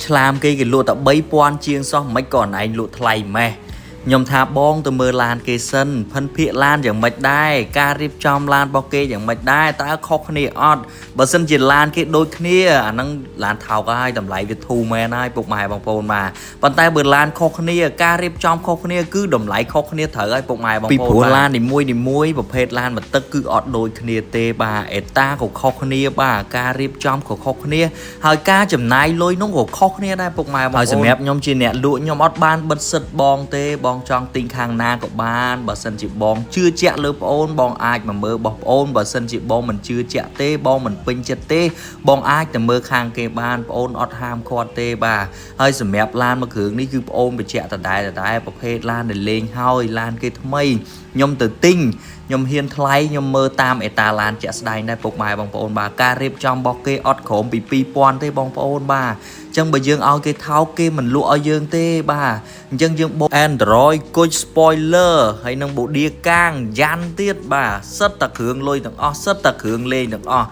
ឆ្លាមគេលក់តែ3000ជាងសោះមិនក៏ណៃលក់ថ្លៃម៉េះខ្ញុំថាបងទៅមើលឡានគេសិនផិនភាកឡានយ៉ាងម៉េចដែរការរៀបចំឡានរបស់គេយ៉ាងម៉េចដែរតើខុសគ្នាអត់បើសិនជាឡានគេដូចគ្នាអាហ្នឹងឡានថោកហើយតម្លៃវាធូរមែនហើយពុកម៉ែបងប្អូនបាទប៉ុន្តែបើឡានខុសគ្នាការរៀបចំខុសគ្នាគឺតម្លៃខុសគ្នាត្រូវហើយពុកម៉ែបងប្អូនពីព្រោះឡាននីមួយប្រភេទឡានមកទឹកគឺអត់ដូចគ្នាទេបាទអេតាក៏ខុសគ្នាបាទការរៀបចំក៏ខុសគ្នាហើយការចំណាយលុយនោះក៏ខុសគ្នាដែរពុកម៉ែបងប្អូនហើយសម្រាប់ខ្ញុំជាអ្នកលក់ខ្ញុំអត់បានបិទសិទ្ធបងទេបងចង់ទិញខាងណាក៏បានបើសិនជាបងជឿជាក់លើប្អូនបងអាចមកមើលរបស់ប្អូនបើសិនជាបងមិនជឿជាក់ទេបងមិនពេញចិត្តទេបងអាចទៅមើលខាងគេបានប្អូនអត់ហាមឃាត់ទេបាទហើយសម្រាប់ឡានមួយគ្រឿងនេះគឺប្អូនបញ្ជាក់ដដែលប្រភេទឡានដែលលេងហើយឡានគេថ្មីខ្ញុំទៅទិញខ្ញុំហ៊ានថ្លៃខ្ញុំមើលតាមអេតាឡានជាក់ស្ដែងដែរពុកម៉ែបងប្អូនបាទការរៀបចំរបស់គេអត់ក្រោមពី2000ទេបងប្អូនបាទអញ្ចឹងបើយើងឲ្យគេថោកគេមិនលក់ឲ្យយើងទេបាទអញ្ចឹងយើងបូក Android គុជ spoiler ហើយនឹង body កាងយ៉ាន់ទៀតបាទសិតតែគ្រឿងលុយទាំងអស់សិតតែគ្រឿងលេងទាំងអស់